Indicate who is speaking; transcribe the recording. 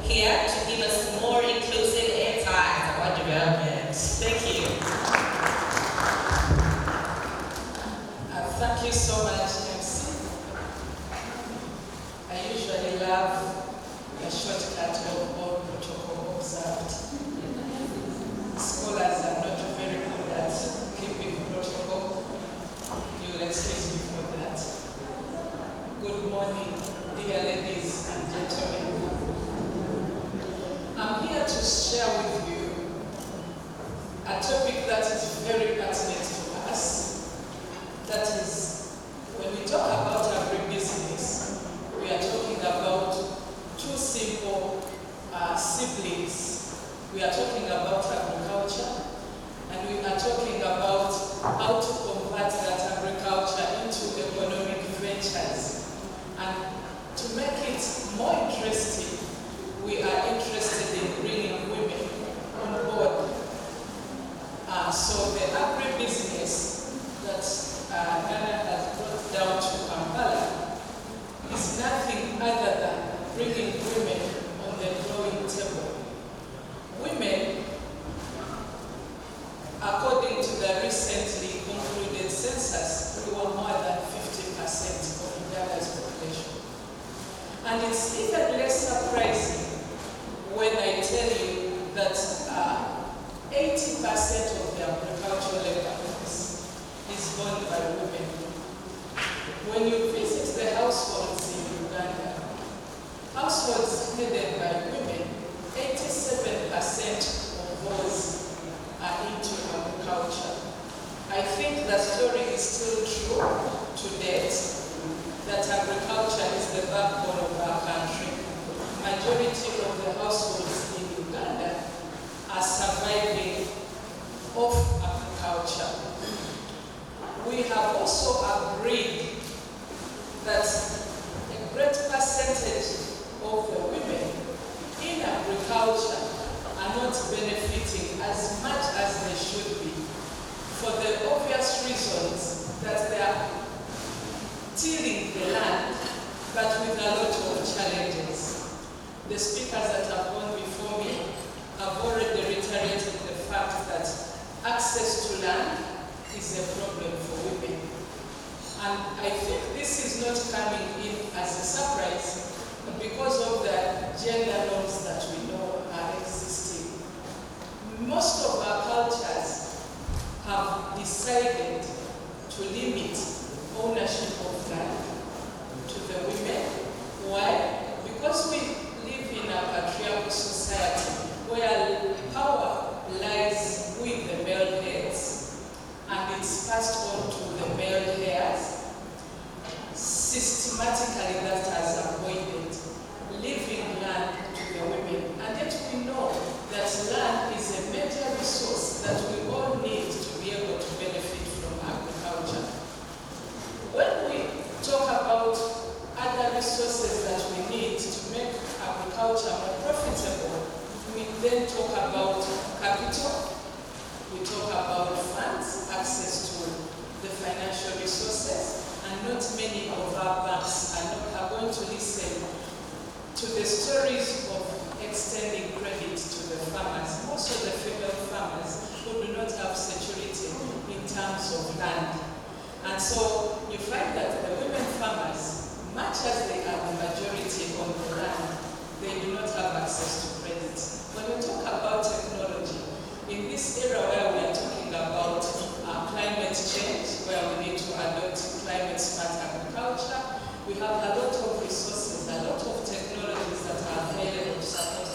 Speaker 1: here to give us more inclusive insights about development. Thank you.
Speaker 2: Thank you so much, MC. I usually love a shortcut of all protocol observed. Scholars are not very good at keeping protocol. You will excuse me for that. Good morning, dear ladies and gentlemen. I'm here to share with you a topic that is very pertinent to us. That is, when we talk about agribusiness, we are talking about two simple siblings. We are talking about agriculture, and we are talking about how to convert that agriculture into economic ventures. And to make it more interesting, we are interested in bringing women on board. So the agribusiness that Ghana has brought down to Kampala is nothing other than bringing women on the drawing table. Women, according to the recently concluded census, we were more than 50% of Ugandans population. And it's even less surprising when I tell you that 80% of the agricultural labor force is owned by women. When you visit the households in Uganda, households headed by women, 87% of those are into agriculture. I think the story is still true to date, that agriculture is the backbone of our country. Majority of the households in Uganda are surviving off agriculture. We have also agreed that a great percentage of the women in agriculture are not benefiting as much as they should be, for the obvious reasons that they are tilling the land, but with a lot of challenges. The speakers that have gone before me have already reiterated the fact that access to land is a problem for women. And I think this is not coming in as a surprise because of the gender norms that we know are existing. Most of our cultures have decided to limit ownership of land to the women. Why? Because we live in a patriarchal society where power lies with the male heads and it's passed on to the male heirs. Systematically that has avoided leaving land to the women. And yet we know that land is a major resource that we all need to be able to benefit from agriculture. When we talk about other resources that we need to make agriculture more profitable, we then talk about capital, we talk about funds, access to the financial resources, and not many of our banks are going to listen to the stories of extending credit to the farmers, most of the female farmers who do not have security in terms of land. And so you find that the women farmers, much as they are the majority on the land, they do not have access to credit. When we talk about technology, in this era where we are talking about climate change, where we need to adopt climate smart agriculture, we have a lot of resources, a lot of technologies that are available to support